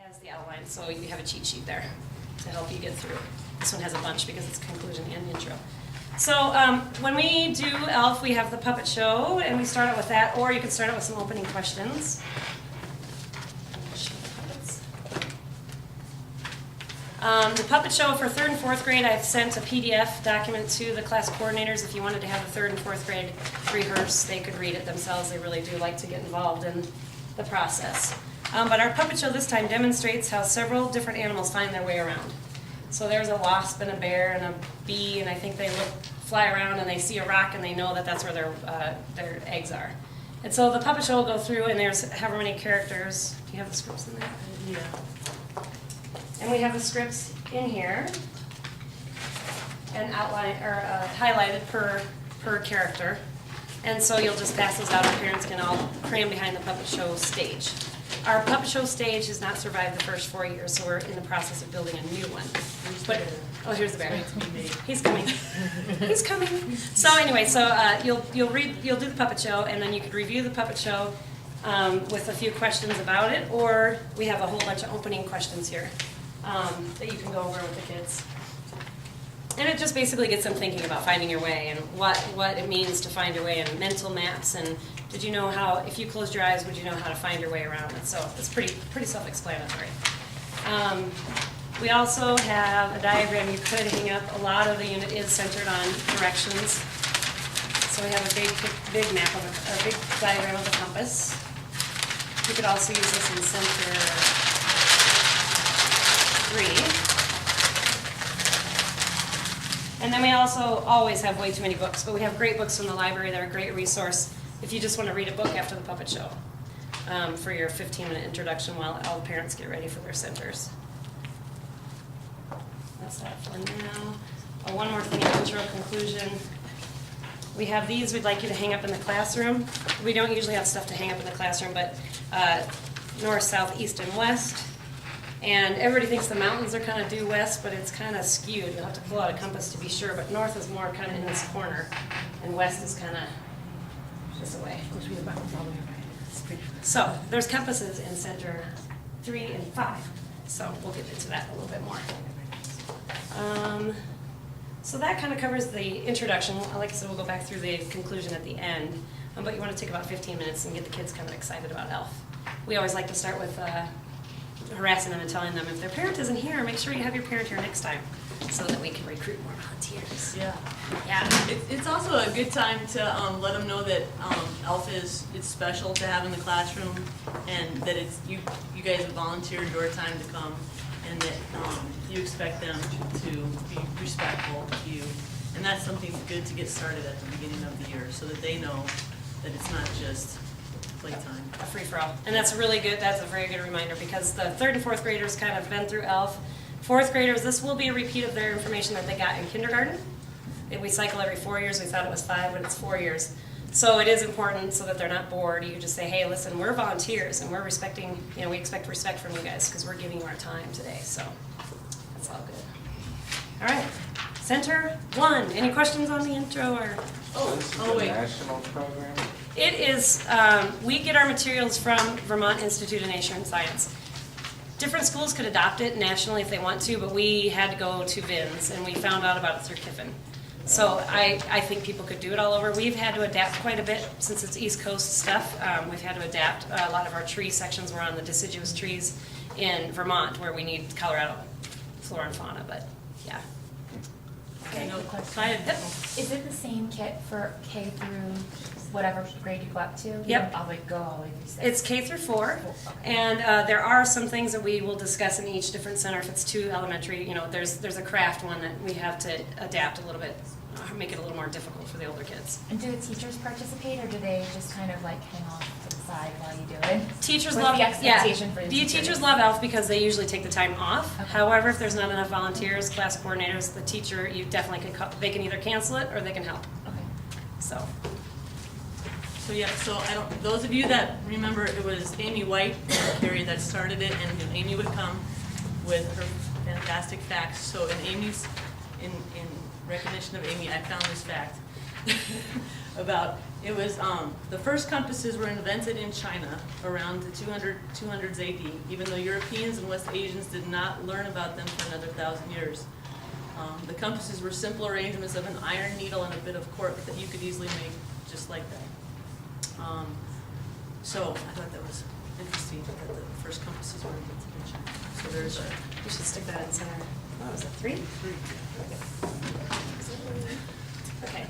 has the outline, so you have a cheat sheet there to help you get through. This one has a bunch because it's conclusion and intro. So when we do ELF, we have the puppet show, and we start out with that, or you can start out with some opening questions. The puppet show for 3rd and 4th grade, I've sent a PDF document to the class coordinators. If you wanted to have the 3rd and 4th grade rehearse, they could read it themselves. They really do like to get involved in the process. But our puppet show this time demonstrates how several different animals find their way around. So there's a wasp and a bear and a bee, and I think they fly around and they see a rock and they know that that's where their eggs are. And so the puppet show will go through, and there's however many characters. Do you have the scripts in there? Yeah. And we have the scripts in here and outlined or highlighted per character. And so you'll just pass those out, and parents can all cram behind the puppet show stage. Our puppet show stage has not survived the first 4 years, so we're in the process of building a new one. But, oh, here's the bear. He's coming. He's coming. So anyway, you'll do the puppet show, and then you could review the puppet show with a few questions about it, or we have a whole bunch of opening questions here that you can go over with the kids. And it just basically gets them thinking about finding your way and what it means to find your way, and mental maps, and did you know how, if you closed your eyes, would you know how to find your way around it? So it's pretty self-explanatory. We also have a diagram you could hang up. A lot of the unit is centered on directions. So we have a big map of a big diagram of the compass. You could also use this in center 3. And then we also always have way too many books, but we have great books from the library that are a great resource if you just want to read a book after the puppet show for your 15-minute introduction while all the parents get ready for their centers. That's that for now. Oh, one more thing, intro, conclusion. We have these we'd like you to hang up in the classroom. We don't usually have stuff to hang up in the classroom, but north, south, east, and west. And everybody thinks the mountains are kind of due west, but it's kind of skewed. You'll have to pull out a compass to be sure, but north is more kind of in this corner, and west is kind of this away. So there's compasses in center 3 and 5, so we'll get into that a little bit more. So that kind of covers the introduction. Like I said, we'll go back through the conclusion at the end, but you want to take about 15 minutes and get the kids kind of excited about ELF. We always like to start with harassing them and telling them if their parent isn't here, make sure you have your parent here next time so that we can recruit more volunteers. Yeah. Yeah. It's also a good time to let them know that ELF it's special to have in the classroom, and that it's you guys have volunteered your time to come, and that you expect them to be respectful to you. And that's something good to get started at the beginning of the year so that they know that it's not just playtime. A free-for-all. And that's really good. That's a very good reminder, because the 3rd and 4th graders kind of been through ELF. 4th graders, this will be a repeat of their information that they got in kindergarten. We cycle every 4 years. We thought it was 5, but it's 4 years. So it is important so that they're not bored. You just say, hey, listen, we're volunteers, and we're respecting, we expect respect from you guys because we're giving you our time today. So that's all good. All right. Center 1. Any questions on the intro? Or This is a wait. national program? It is, we get our materials from Vermont Institute of Nature and Science. Different schools could adopt it nationally if they want to, but we had to go to VINS, and we found out about it through Kiffin. So I think people could do it all over. We've had to adapt quite a bit since it's East Coast stuff. We've had to adapt. A lot of our tree sections were on the deciduous trees in Vermont, where we need Colorado flora and fauna, but yeah. Okay, no Go question. ahead. Yep. Is it the same kit for K through whatever grade you go up to? You Yep. don't go all the way through 6? It's K through 4, Okay. and there are some things that we will discuss in each different center. If it's too elementary, there's a craft one that we have to adapt a little bit, make it a little more difficult for the older kids. And do the teachers participate, or do they just kind of like hang off to the side while you do it? Teachers What's love the expectation for the teachers teachers? love ELF because they usually take the time off. Okay. However, if there's not enough volunteers, class coordinators, the teacher, you definitely they can either cancel it or they can help. Okay. So So yeah, those of you that remember, it was Amy White, Carrie, that started it, and Amy would come with her fantastic facts. So in recognition of Amy, I found this fact about It was, the first compasses were invented in China around the 200s AD, even though Europeans and West Asians did not learn about them for another 1,000 years. The compasses were simple arrangements of an iron needle and a bit of cork that you could easily make just like that. So I thought that was interesting that the first compasses were invented in China. So there's a We should stick that in center. What was it, 3? three. Okay.